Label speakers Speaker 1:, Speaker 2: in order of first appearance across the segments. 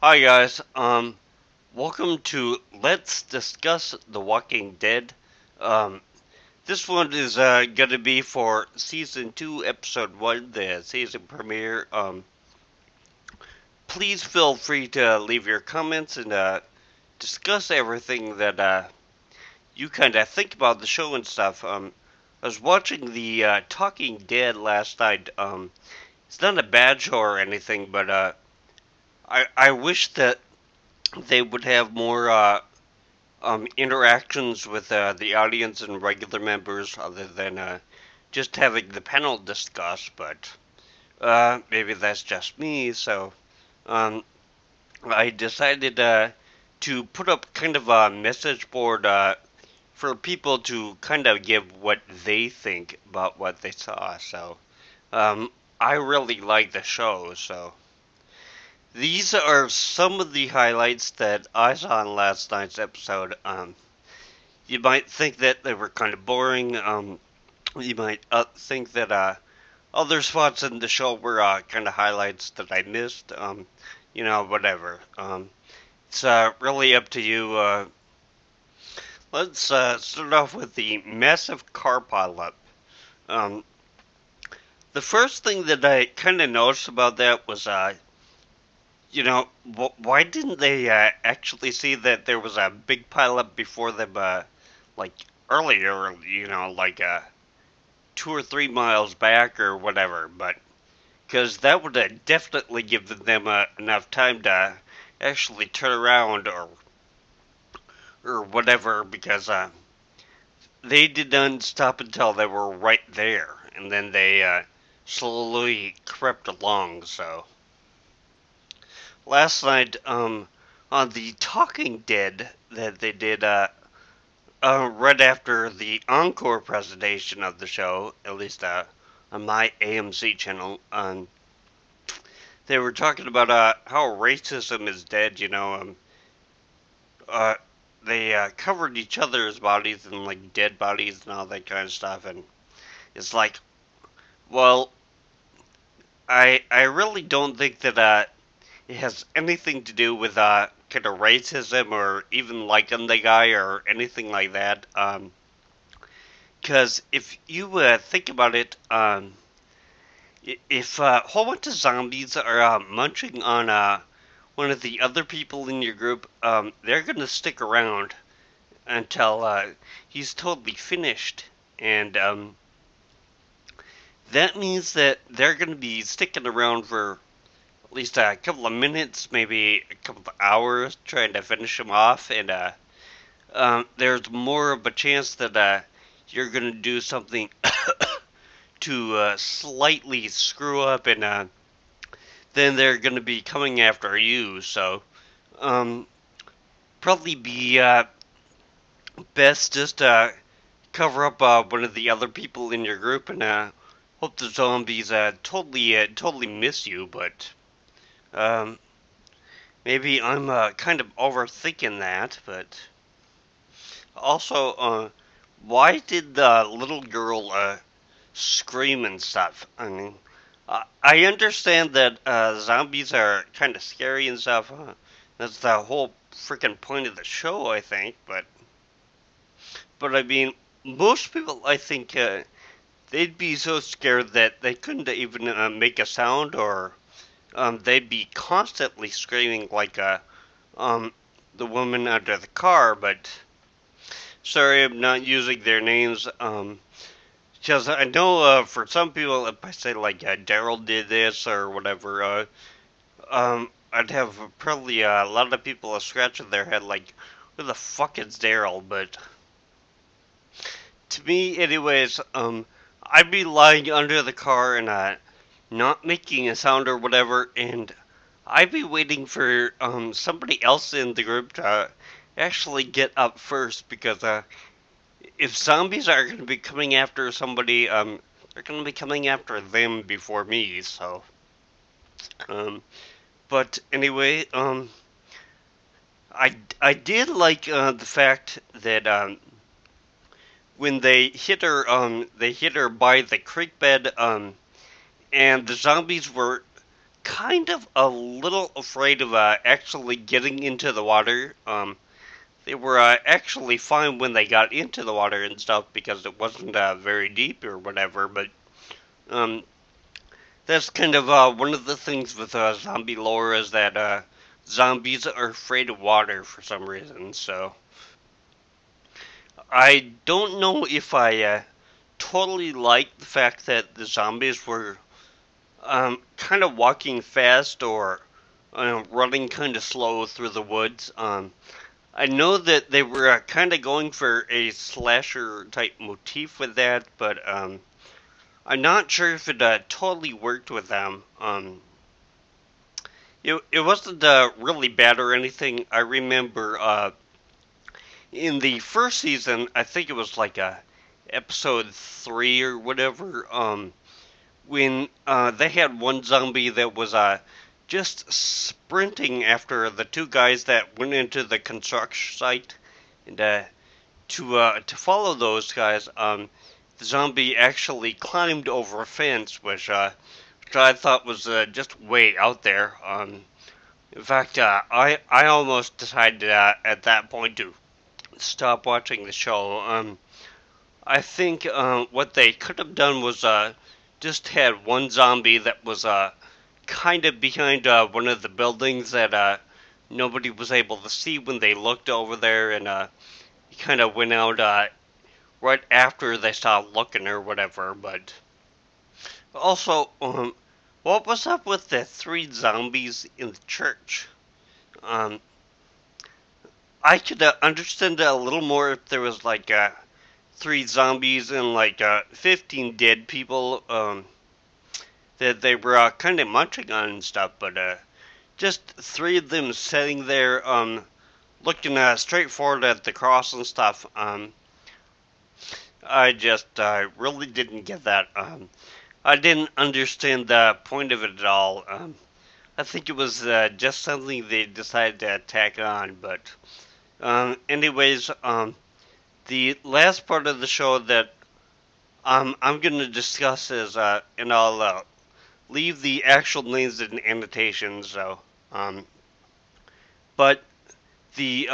Speaker 1: Hi guys, welcome to Let's Discuss The Walking Dead. Um, this one is gonna be for Season 2, Episode 1, the season premiere. Please feel free to leave your comments and discuss everything that you kind of think about the show and stuff. I was watching the Talking Dead last night. It's not a bad show or anything, but I wish that they would have more interactions with the audience and regular members other than just having the panel discuss, but maybe that's just me, so um, I decided to put up kind of a message board for people to kind of give what they think about what they saw, so I really like the show, so these are some of the highlights that I saw in last night's episode. You might think that they were kind of boring. You might think that other spots in the show were kind of highlights that I missed. Whatever. It's really up to you. Let's start off with the massive car pileup. Um, the first thing that I kind of noticed about that was, why didn't they actually see that there was a big pileup before them, like earlier, like 2 or 3 miles back or whatever, but because that would have definitely given them enough time to actually turn around or whatever, because they did not stop until they were right there, and then they slowly crept along. So last night, on the Talking Dead that they did, right after the encore presentation of the show, at least on my AMC channel, they were talking about how racism is dead. Uh, they covered each other's bodies and like dead bodies and all that kind of stuff, and it's like, well, I really don't think that it has anything to do with kind of racism or even liking the guy or anything like that. Because if you think about it, if a whole bunch of zombies are munching on one of the other people in your group, they're gonna stick around until he's totally finished, and that means that they're gonna be sticking around for at least a couple of minutes, maybe a couple of hours, trying to finish him off, and there's more of a chance that you're gonna do something to slightly screw up, and then they're gonna be coming after you. So, um, probably be best just cover up one of the other people in your group, and hope the zombies totally miss you. But um, maybe I'm kind of overthinking that. But also, why did the little girl scream and stuff? I mean, I understand that zombies are kind of scary and stuff. That's the whole freaking point of the show, I think. But I mean, most people, I think, they'd be so scared that they couldn't even make a sound, or they'd be constantly screaming like um, the woman under the car. But sorry, I'm not using their names. Because I know for some people, if I say like Daryl did this or whatever, I'd have probably a lot of people scratching their head like, who the fuck is Daryl? But to me, anyways, I'd be lying under the car and not making a sound or whatever, and I'd be waiting for somebody else in the group to actually get up first, because if zombies are going to be coming after somebody, they're going to be coming after them before me. So, um, but anyway, I did like the fact that when they hit her by the creek bed, and the zombies were kind of a little afraid of actually getting into the water. They were actually fine when they got into the water and stuff because it wasn't very deep or whatever. But um, that's kind of one of the things with zombie lore is that zombies are afraid of water for some reason. So I don't know if I totally like the fact that the zombies were kind of walking fast or running kind of slow through the woods. I know that they were kind of going for a slasher type motif with that, but I'm not sure if it totally worked with them. It wasn't really bad or anything. I remember in the first season, I think it was like episode 3 or whatever. When they had one zombie that was just sprinting after the two guys that went into the construction site, and to follow those guys, the zombie actually climbed over a fence, which I thought was just way out there. In fact, I almost decided at that point to stop watching the show. I think what they could have done was just had one zombie that was kind of behind one of the buildings that nobody was able to see when they looked over there, and he kind of went out right after they stopped looking or whatever. But also, what was up with the 3 zombies in the church? Um, I could understand it a little more if there was like 3 zombies and like 15 dead people that they were kind of munching on and stuff, but just 3 of them sitting there looking straight forward at the cross and stuff. I just really didn't get that. I didn't understand the point of it at all. I think it was just something they decided to tack on, but anyways, the last part of the show that I'm going to discuss is, and I'll leave the actual names in annotations, so, but the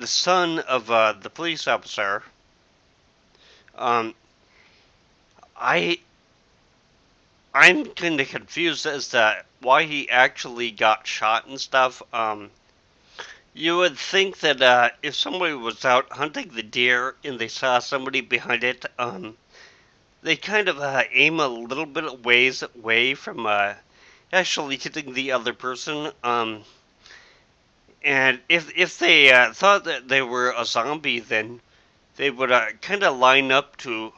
Speaker 1: son of the police officer, um, I I'm kind of confused as to why he actually got shot and stuff. You would think that if somebody was out hunting the deer and they saw somebody behind it, they kind of aim a little bit of ways away from actually hitting the other person. And if they thought that they were a zombie, then they would kind of line up to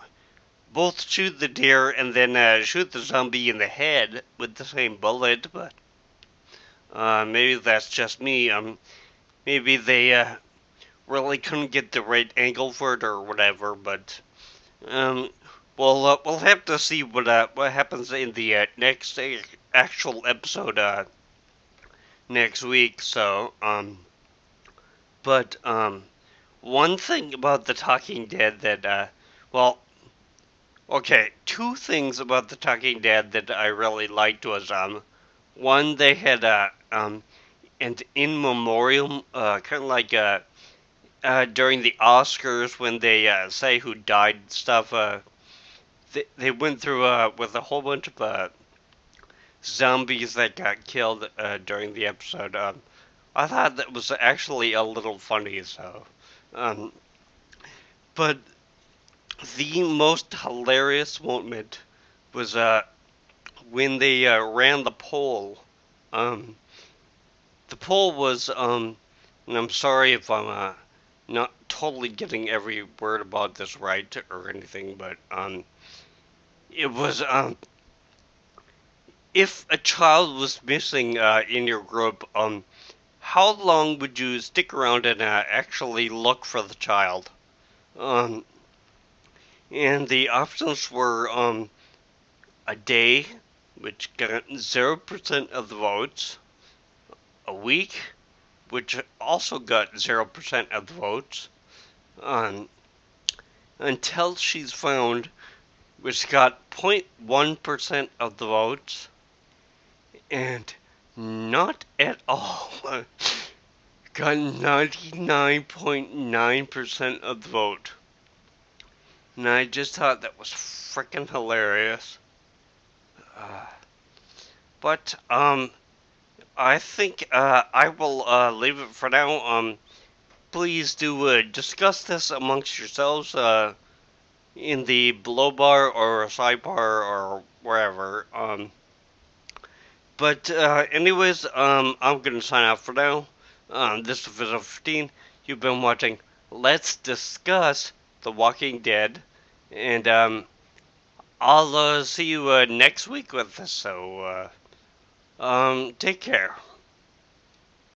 Speaker 1: both shoot the deer and then shoot the zombie in the head with the same bullet. But maybe that's just me. Maybe they really couldn't get the right angle for it or whatever. But um, we'll have to see what happens in the next actual episode next week. So but one thing about the Talking Dead that well, okay, 2 things about the Talking Dead that I really liked was one, they had an in memoriam, kind of like during the Oscars when they say who died and stuff. They went through with a whole bunch of zombies that got killed during the episode. I thought that was actually a little funny. So, um, but the most hilarious moment was when they ran the poll. Um, the poll was, and I'm sorry if I'm not totally getting every word about this right or anything, but it was if a child was missing in your group, how long would you stick around and actually look for the child? Um, and the options were a day, which got 0% of the votes, a week, which also got 0% of the votes, um, until she's found, which got 0.1% of the votes, and not at all. Got 99.9% of the vote. And I just thought that was freaking hilarious. Uh, but I think I will leave it for now. Please do discuss this amongst yourselves in the below bar or sidebar or wherever. But anyways, I'm gonna sign out for now. This is episode 15. You've been watching Let's Discuss The Walking Dead, and I'll see you next week with this. So take care.